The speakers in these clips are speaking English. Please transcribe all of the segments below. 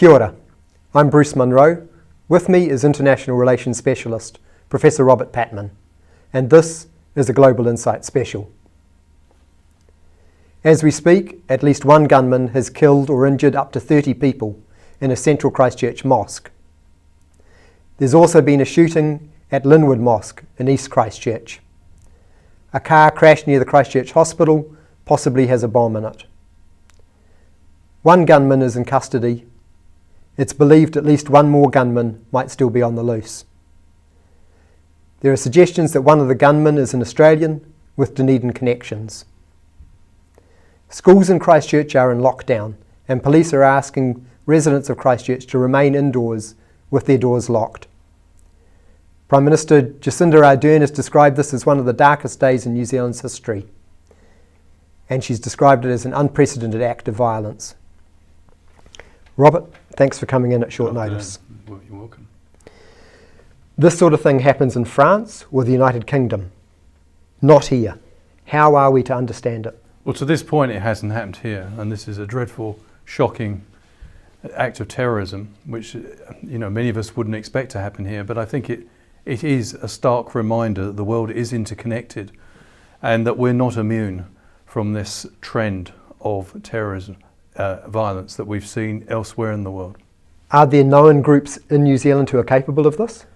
Kia ora, I'm Bruce Munro. With me is International Relations Specialist, Professor Robert Patman, and this is a Global Insight Special. As we speak, at least one gunman has killed or injured up to 30 people in a central Christchurch mosque. There's also been a shooting at Linwood Mosque in East Christchurch. A car crashed near the Christchurch hospital, possibly has a bomb in it. One gunman is in custody. It's believed at least one more gunman might still be on the loose. There are suggestions that one of the gunmen is an Australian with Dunedin connections. Schools in Christchurch are in lockdown, and police are asking residents of Christchurch to remain indoors with their doors locked. Prime Minister Jacinda Ardern has described this as one of the darkest days in New Zealand's history, and she's described it as an unprecedented act of violence. Robert, thanks for coming in at short notice. Well, you're welcome. This sort of thing happens in France or the United Kingdom, not here. How are we to understand it? Well, to this point, it hasn't happened here, and this is a dreadful, shocking act of terrorism, which many of us wouldn't expect to happen here. But I think it is a stark reminder that the world is interconnected, and that we're not immune from this trend of terrorism, violence that we've seen elsewhere in the world. Are there known groups in New Zealand who are capable of this?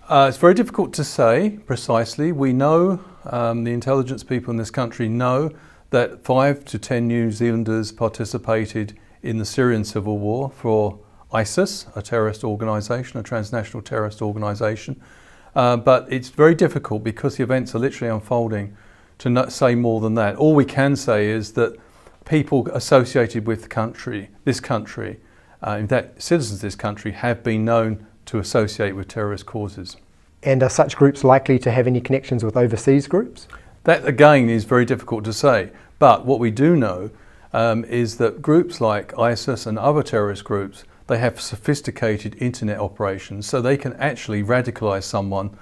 It's very difficult to say precisely. We know, the intelligence people in this country know that 5 to 10 New Zealanders participated in the Syrian civil war for ISIS, a terrorist organisation, a transnational terrorist organisation. But it's very difficult because the events are literally unfolding to not say more than that. All we can say is that people associated with this country, in fact citizens of this country, have been known to associate with terrorist causes. And are such groups likely to have any connections with overseas groups? That again is very difficult to say, but what we do know is that groups like ISIS and other terrorist groups, they have sophisticated internet operations, so they can actually radicalise someone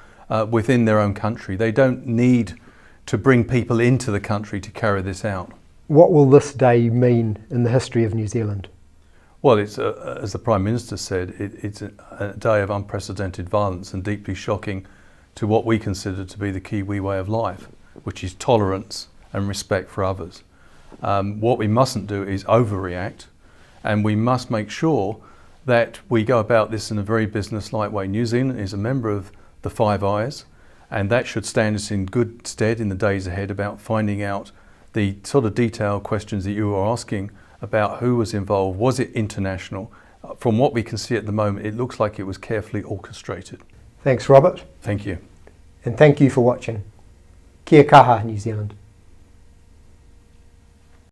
within their own country. They don't need to bring people into the country to carry this out. What will this day mean in the history of New Zealand? Well, it's as the Prime Minister said, it's a day of unprecedented violence and deeply shocking to what we consider to be the Kiwi way of life, which is tolerance and respect for others. What we mustn't do is overreact, and we must make sure that we go about this in a very business-like way. New Zealand is a member of the Five Eyes, and that should stand us in good stead in the days ahead about finding out the sort of detailed questions that you are asking about who was involved. Was it international? From what we can see at the moment, it looks like it was carefully orchestrated. Thanks, Robert. Thank you. And thank you for watching. Kia kaha, New Zealand.